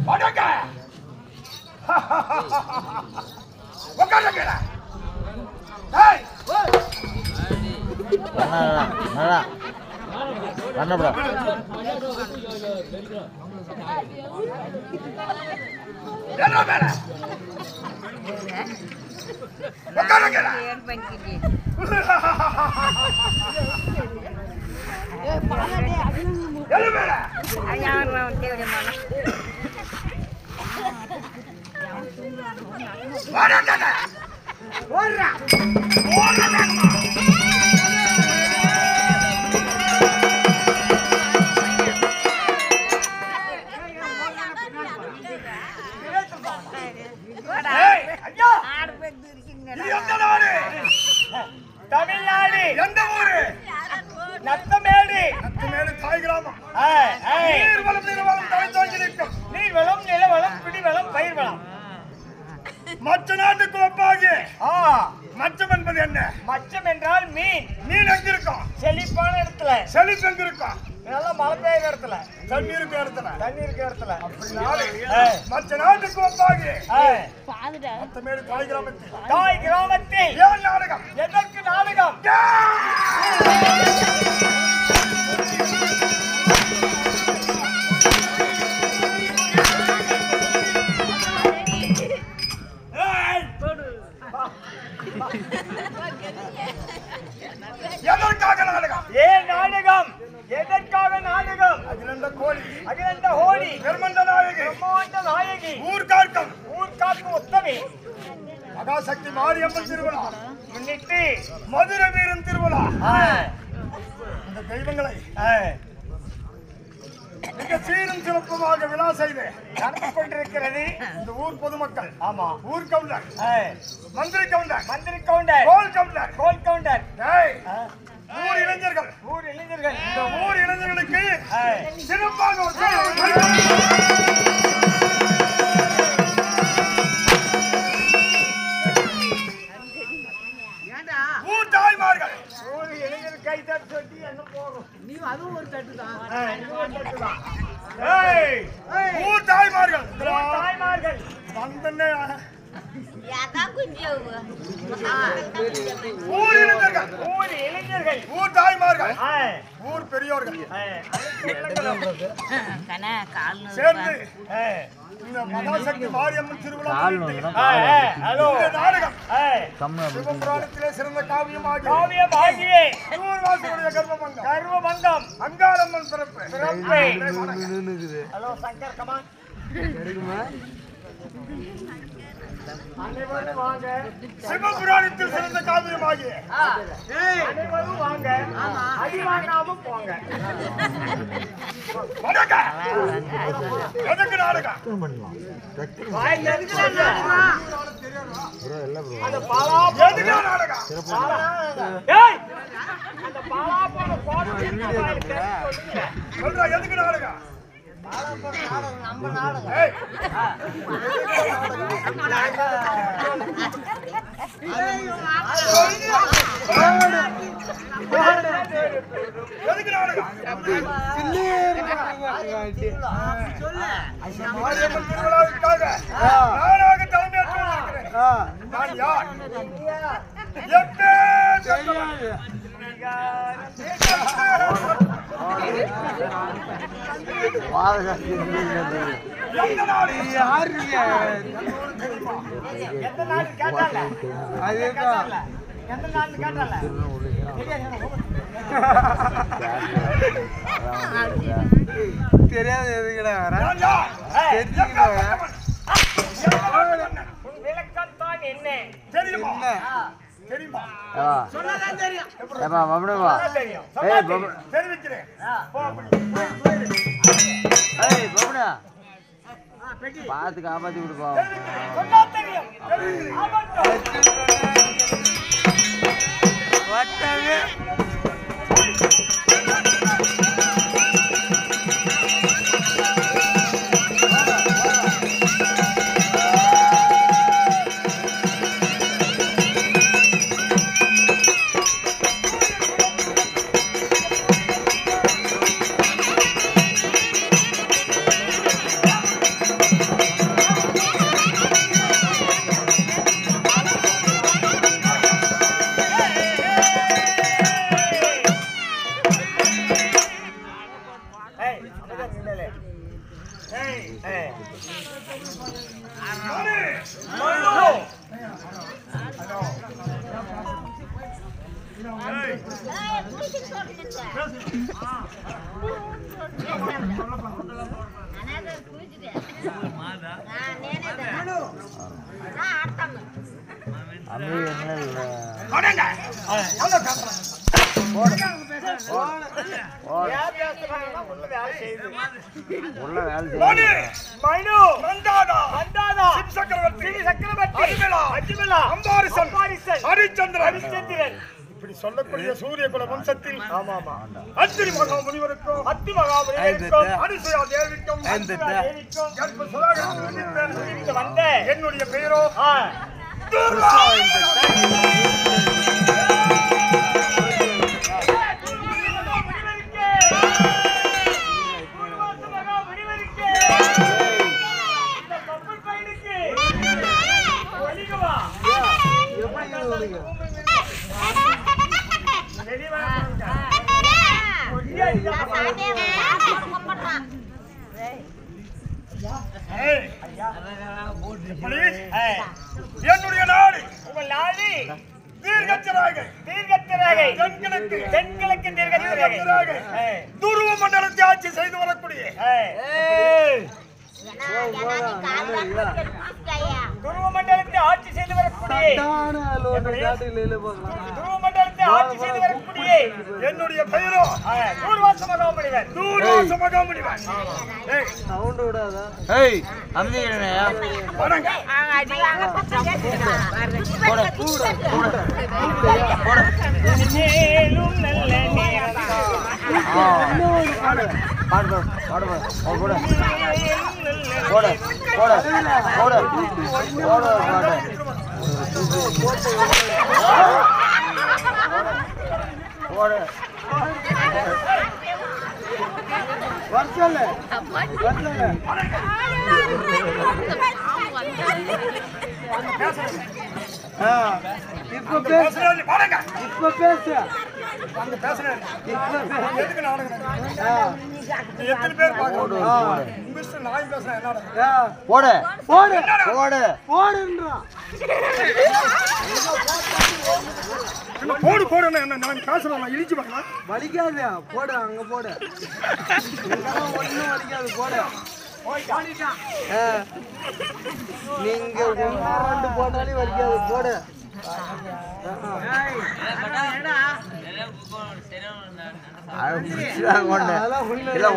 வடக்க உட்காருங்க. டேய் நல்லா பண்ணப்படா என்ன மேல உட்காருங்க. ஏன் பண்ணிக்கிட்டே என்ன மேல அயான் தேவமான வடக்க ஓடுறா ஓடுறா. தமிழ்நாடு. எந்த ஊரு? நத்தமேடு. நத்தமேடு தாய் கிராமம். நீர்வளம் நிலவளம் தலை தோங்கி நிற்கும். நீர்வளம் நிலவளம் குடிவளம் பயிர் வளம். மற்ற நாட்டுக்கு ஒப்பாகி மச்சம் என்பது என்ன? மச்சம் என்றால் மீன். மீன் எங்க இருக்கும்? செழிப்பான இடத்துல. செழிப்பு எங்க இருக்கும்? நல்லா மழை பெய்யுற இடத்துல. தண்ணி இருக்கிற இடத்துல. தண்ணி இருக்கிற இடத்துல. மற்ற நாட்டுக்கு ஒப்பாகி மத்தமேடு தாய் கிராமத்தில். தாய் கிராமத்தில் ஏன் நாடகம்? எதற்கு நாடகம்? எதற்காக நாடகம்? ஏன் நாடகம்? எதற்காக நாடகம்? அகிலண்ட கோடி. அகிலண்ட கோடி. பிரம்மண்ட நாயகி. பிரம்மாண்ட நாயகி. ஊர்காட்டம். ஊர்காட்டம் உத்தமி. மகாசக்தி மாரியம்மன் திருவிழா முன்னிட்டு மதுரை வீரன் திருவிழா. இந்த தெய்வங்களை மிக சீரும் சிறப்புமாக விழா செய்து நடந்து கொண்டிருக்கிறது இந்த ஊர் பொதுமக்கள். ஆமா, ஊர் கவுண்டர், மந்திரி கவுண்டர், மந்திரி கவுண்டர், கோல் கவுண்டர், கோல் கவுண்டர், ஊர் இளைஞர்கள், ஊர் இளைஞர்கள். இந்த ஊர் இளைஞர்களுக்கு சிறப்பாக ஊர் தாய்மார்கள், ஊர் இளைஞர் கை தட்டு சொல்லி என்ன போகும். நீ அதுவும் ஒரு தட்டு தான். ஊர் தாய்மார்கள், தாய்மார்கள் வந்தனே. ஊர் இளைஞர்கள், ஊர் இளைஞர்கள், ஊர் தாய்மார்கள், ஊர் பெரியோர்கள் சேர்ந்து இந்த மகாசக்தி மாரியம்மன் திருவிழா நாடகம் சிவபுராணத்திலே சிறந்த காவியமாகிய ஊர்வாசியுடைய கர்வமங்கம். கர்வமங்கம் அங்காளம்மன் பிறப்பு. Hello Shankar come on. அனைவரும் வாங்க. சிவபுராணத்தில் சிறந்த காவியமாகிய அனைவரும் வாங்க. அடி வாங்காம போங்க. எதுக்கு நாடகம்? எதுக்கு நாடகம்? நானாக தலைமையேற்று நான் யார்? தெரியாது எதுக்கடா வர விளக்கத்தான் என்ன தெரியுமா? தெரியுமா? சொன்னதான் தெரியும். ஏப்பா பப்டுவா. ஏய் பப்டு தெரிவிக்கிறேன். ஏய் பப்டு. பாத்து காப்பாத்தி விடுப்பா. சொன்னா தெரியும். வட்டவே இப்படி சொல்லக்கூடிய சூரிய குல வம்சத்தில் அத்திரி மகா முனிவருக்கும் அனுசூயா தேவிக்கும் வந்த என்னுடைய பெயரோ என்னுடைய நாடு உங்கள் நாடு தீர்க்கத்திராகை தென்கிழக்கு தீர்க்கத்திராகை துருவ மண்டலத்தை ஆட்சி செய்து வரக்கூடிய துருவ மண்டலத்தை ஆட்சி செய்து வரக்கூடிய என்னுடைய பெயரோ தூர்வாச மகாமுனிவர். போடு போடு நான் பேசுறேன் இழிச்சு பார்க்கலாம் வலிக்காதயா போடு அங்க போடு ஒன்னும் வலிக்காது போடு நீங்க ரெண்டு போட்டாலே வலிக்காது போடு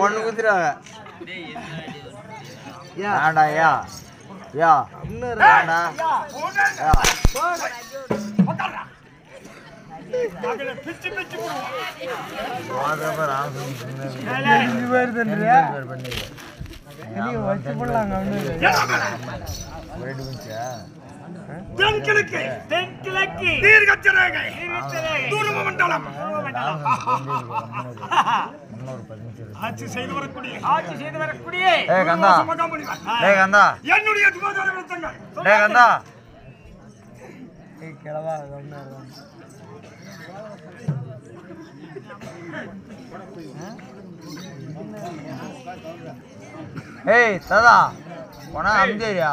ஒண்ணு குத்துறாங்க ஆட்சி செய்து வரக்கூடிய என்னுடைய ஏய் தாதா போனா அம்ஜேரியா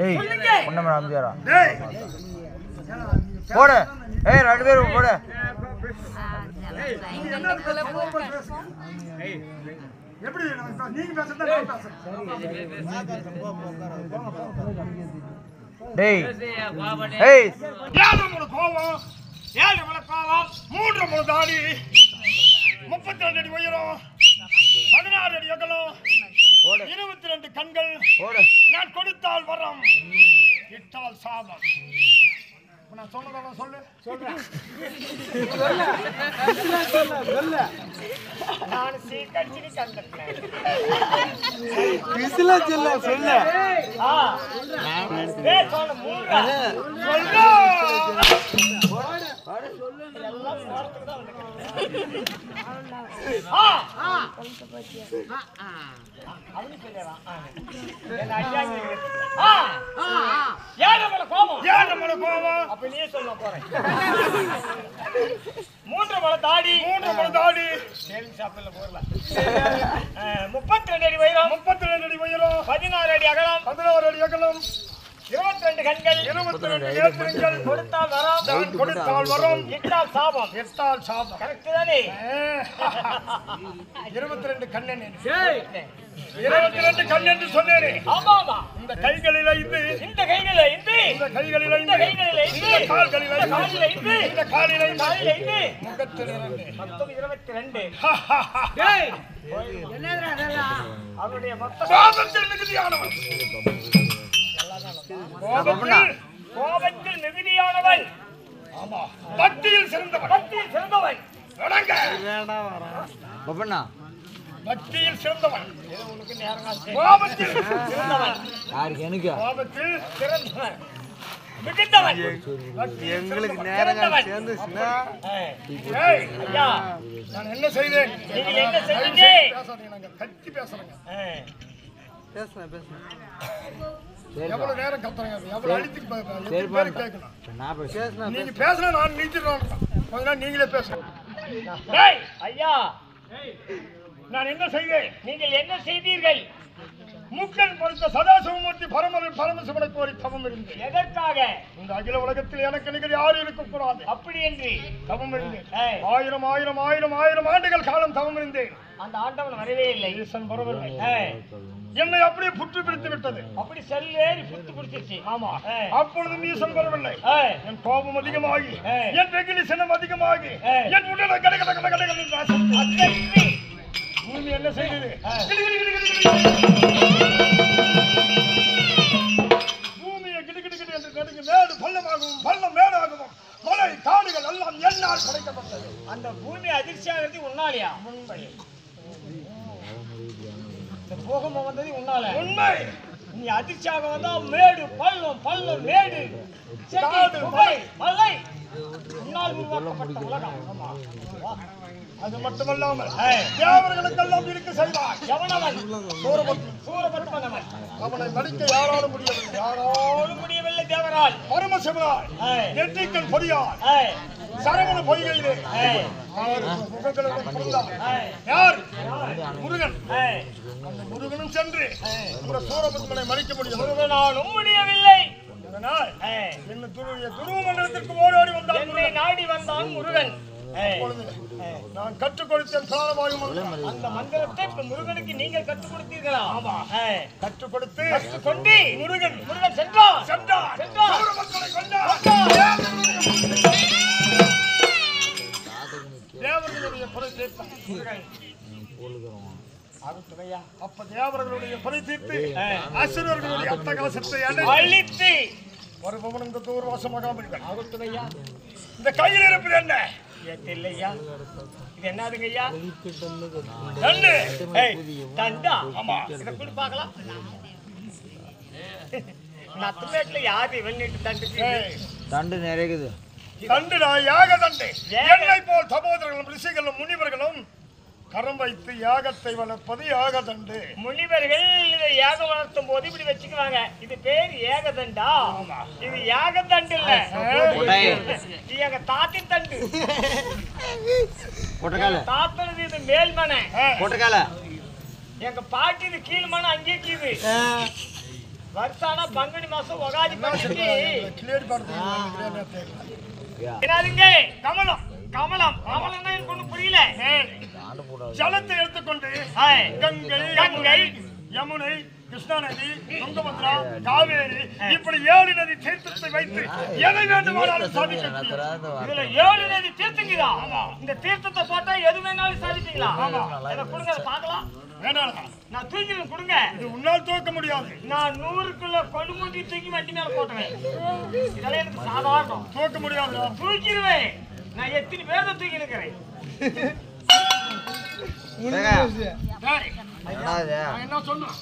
ஏய் பொண்ணு மேல அம்ஜேரா போடு ஏய் ரெண்டு பேரும் போடு எப்படி நீங்க பேசுறதா நான் பேசுறேன் டேய் ஏய் ஏழு முழு கோவம் 3 முழு தாடி 32 அடி உயரம் 16 அடி அகலம் 22 கண்கள் நான் கொடுத்தால் வரம் இட்டால் சாபம் நான் சொன்னதெல்லாம் சொல்லு நான் சீக்கிரம் கண்டேன் விசில சொல்ல சொல்ல ஏய் சொல்ல மூடா சொல்ல எல்லாம் போறதுக்கு தான் அவனு சொல்லேவா என்ன அடியாங்க யார மேல கோவம் அப்ப நீயே சொல்ல போறேன் 3 முழ தாடி சேவிங் ஷாப்ல போறல 32 அடி உயரம் 16 அடி அகலம் 16 அடி அகலம் 22 கண்கள் 22 நேத்திரங்கள் கொடுத்தால் வரம் தான் கொடுத்தால் வரம் இட்டால் சாபம் கரெக்ட் தானே 22 கண்ணன் 22 கண் என்று சொன்னேனே ஆமாமா இந்த கைகளில் ஐந்து இந்த கால்களில் ஐந்து முகத்தில் 2 மொத்தம் 22 டேய் என்னடா அதெல்லாம் அவருடைய மொத்த கோபத்தில் மிகுதியானவன் கோபத்தில் மிகுதியானவன் ஆமா பக்தியில் சிறந்தவன் வணங்க பப்பண்ணா பக்தியில் சிறந்தவன் உனக்கு நேரம் கோபத்தில் சிறந்தவன் யாருக்கு எனக்கு கோபத்தில் சிறந்தவன் மிகுந்தவன் எங்களுக்கு நேரம் சேர்ந்துச்சுன்னா ஐயா நான் என்ன செய்தேன் நீங்க என்ன செய்தீங்க பேசாதீங்க நாங்க கத்தி பேசுறோங்க பேசுறேன் எவ்வளவு நேரம் கத்துறீங்க எவ்வளவு அழித்து பேர் கேட்கணும் நீங்க பேசுனா நான் நீச்சிடுறோம் கொஞ்ச நேரம் நீங்களே பேசுங்க ஐயா நான் என்ன செய்தேன் நீங்கள் என்ன செய்தீர்கள் முக்கன் பொறுத்த சதாசிவமூர்த்தி பரமசிவனை கோரி தவம் இருந்து எதற்காக இந்த அகில உலகத்தில் எனக்கு நிகழ் யாரும் இருக்கக்கூடாது அப்படி என்று தவம் இருந்து 1000 ஆண்டுகள் காலம் தவம் இருந்தேன் அந்த ஆண்டவன் வரவே இல்லை ஈசன் வரவில்லை என்னை அப்படியே புற்று பிடித்து விட்டது அப்படி செல்லேறி புத்து பிடிச்சிருச்சு ஆமா அப்பொழுது ஈசன் வரவில்லை என் கோபம் அதிகமாகி என் வெகுளி சினம் அதிகமாகி என் உடலை கடை பூமி என்ன செய்தது பூமியை கிடுகிடு என்று நடுங்க மேடு பள்ளம் மேடாகவும் மலை காடுகள் எல்லாம் என்னால் படைக்கப்பட்டது அந்த பூமி அதிர்ச்சியாகிறது உன்னாலையா உண்மை இந்த பூகம்பம் வந்தது உன்னால உண்மை நீ அதிர்ச்சியாக வந்தா மேடு பள்ளம் மேடு காடு மலை உன்னால் உருவாக்கப்பட்ட உலகம் அது மட்டுமல்லாமல் தேவர்களுக்கெல்லாம் இருக்க செய்வார் எவனவன் சூரபத்மனவன் அவனை மடிக்க யாராலும் முடியவில்லை தேவரால் பரமசிவரால் நெற்றிக்கல் பொறியார் சரவண பொய்கையிலே யார் முருகன் அந்த முருகனும் சென்று இந்த சூரபத்மனை மடிக்க முடியும் முருகனாலும் முடியவில்லை துருவ மண்டலத்திற்கு ஓடோடி வந்தான் நாடி வந்தான் முருகன் நான் கற்றுக் கொடுத்தேன் அந்த மந்திரத்தை முருகனுக்கு நீங்கள் கற்றுக் கொடுத்தீர்களா ஆமா கற்றுக் கொண்டு முருகன் சென்றார் தேவர்களுடைய பொறை தீர்த்தான் அப்ப தேவர்களுடைய பொறை தீர்த்து அசுரர்களுடைய அட்டகாசத்தை அழித்து வருபவன் இந்த தூர்வாசமாக இந்த கையில் இருப்பது என்ன இல்லையா இது என்னதுங்க ஐயா தண்டா ஆமா இத கூட பார்க்கலாம் நத்தமேட்ல யாரு வெள்ளிட்டு தண்டு நிறையக்குது தண்டுடா யாக தண்டு என்னை போல் சகோதரர்களும் ரிஷிகளும் முனிவர்களும் கரம் வைத்து யாகத்தை வளர்ப்பது யாகதண்டு முனிவர்கள் இதை யாகம் வளர்த்தும் போது இப்படி வச்சுக்குவாங்க இது பேர் ஏகதண்டா இது யாகதண்டு இல்ல இது எங்க தாத்தின் தண்டு தாத்தனது இது மேல்மனை எங்க பாட்டி இது கீழ்மனை அங்கே கீது வருஷானா பங்குனி மாசம் உகாதி பண்டிகை கமலம் எனக்கு ஒண்ணு புரியல ஜலத்தை எடுத்துக்கொண்டு கங்கை யமுனை கிருஷ்ணா நதி துங்கபத்ரா காவேரி இப்படி 7 நதி தீர்த்தத்தை வைத்து எதை வேண்டுமானாலும் சாதிக்க இதுல 7 நதி தீர்த்தங்களா இந்த தீர்த்தத்தை போட்டா எது வேணாலும் சாதிப்பீங்களா கொடுங்க பார்க்கலாம் வேணாம் நான் தூக்கிடுவேன் கொடுங்க இது உன்னால் தூக்க முடியாது நான் 100 கிலோ கொடுமுடி தூக்கி வண்டி மேல போட்டுவேன் இதெல்லாம் எனக்கு சாதாரணம் தூக்க முடியாது தூக்கிடுவேன் நான் எத்தனை பேர் தூக்கி இருக்கிறேன் என்ன சொன்னேன்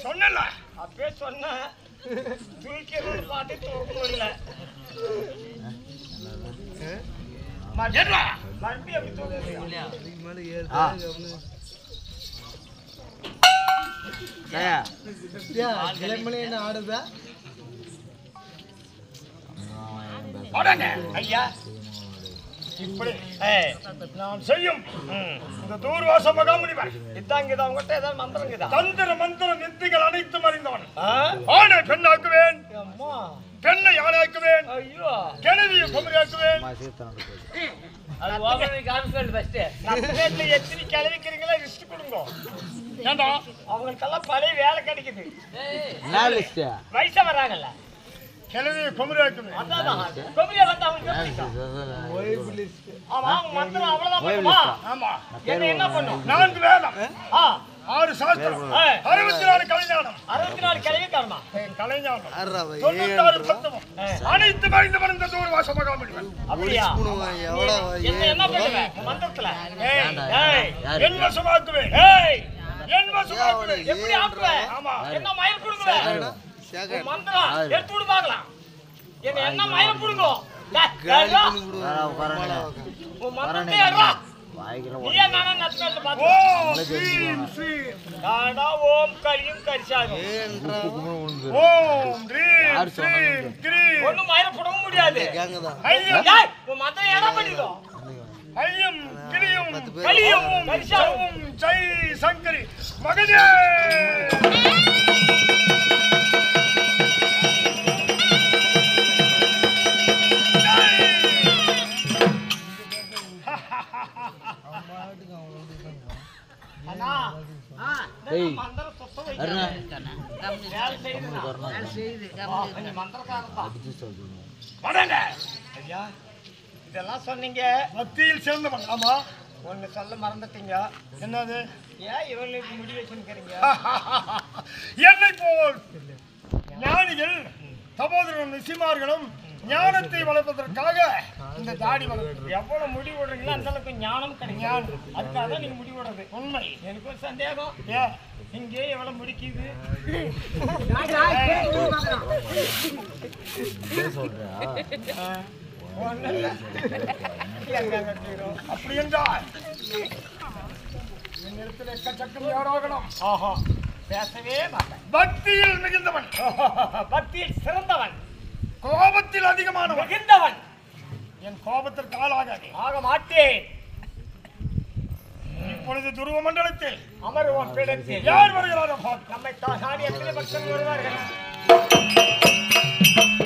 சொன்ன அப்பே சொன்ன தூக்கிறோன்னு பாட்டு தூக்க முடியல மறுபடியும் எப்படி தூக்க என்ன ஆடுதா அடங்க ஐயா இப்படி நான் செய்யும் இந்த தூர்வாச மகாமுனிவர் இதாங்க உங்ககிட்ட ஏதாவது மந்திரங்குதா? தந்திர மந்திர வித்தைகள் அனைத்தும் அறிந்தவன். ஆணை பெண்ணாக்குவேன், பெண்ணை ஆணாக்குவேன், ஐயோ கிணவியை குமரியாக்குவேன். எத்தனை கிளவிக்கிறீங்களா லிஸ்ட் கொடுங்க. ஏண்டா அவங்களுக்கெல்லாம் பழைய வேலை கிடைக்குது. வயசா வர்றாங்கல்ல கிளவியை குமரியாக்குவேன். குமரியா வந்து அவங்க என்ன பண்ணும்? 4 வேதம், 6 சாஸ்திரம், 64 கலைஞானம், 64 கலைஞானமா கலைஞானம், 96 பத்தமும் அனைத்து மறைந்தவன் இந்த தூர்வாச மகாமுனிவன். அப்படியா? என்ன பண்ணுவேன் மந்திரத்துல? என் வசமாக்குவேன், என் வசமாக்குவேன். எப்படி ஆக்குவேன்? ஆமா என்ன மயில் கொடுக்குவேன் மந்திரம் எடுத்து விடு பார்க்கலாம். என்ன மயில் கொடுங்க ஓம் கரியும் கரிசாகும் ஒண்ணும் மயில புடவும் முடியாது. மந்திரம் என்ன பண்ணிடும்? ஐயம் கிளியும் கலியும் கரிசாகும் ஜெய் சங்கரி மகனே. இதெல்லாம் சொன்னீங்க மத்தியில் சேர்ந்தவன். ஆமா ஒண்ணு சொல்ல மறந்துட்டீங்க. என்னது? ஏன் இவங்களுக்கு முடி வச்சுக்கிறீங்க? என்னை போல் ஞானிகள் சகோதரன் ரிஷிமார்களும் ஞானத்தை வளர்ப்பதற்காக இந்த தாடி வளர்ப்பு. எவ்வளவு முடி விடுறீங்களோ அந்த அளவுக்கு ஞானம் கிடைக்கும். அதுக்காக தான் நீங்க முடி விடுறது. உண்மை. எனக்கு ஒரு சந்தேகம், ஏன் இங்கே எவ்வளவு முடிக்குது? அப்படி என்றால் என்னிடத்தில் எக்கச்சக்கம் யாராகணும். ஆஹா பேசவே மாட்டேன். பக்தியில் மிகுந்தவன், பக்தியில் சிறந்தவன், கோபத்தில் அதிகமானவன், மிகுந்தவன். என் கோபத்திற்கு ஆளாகாதே. ஆக மாட்டேன். இப்பொழுது துருவ மண்டலத்தில் அமருவோம் பீடத்தில். யார் வருகிறாரோ நம்மை தாண்டி எத்தனை பக்தர்கள் வருவார்கள்?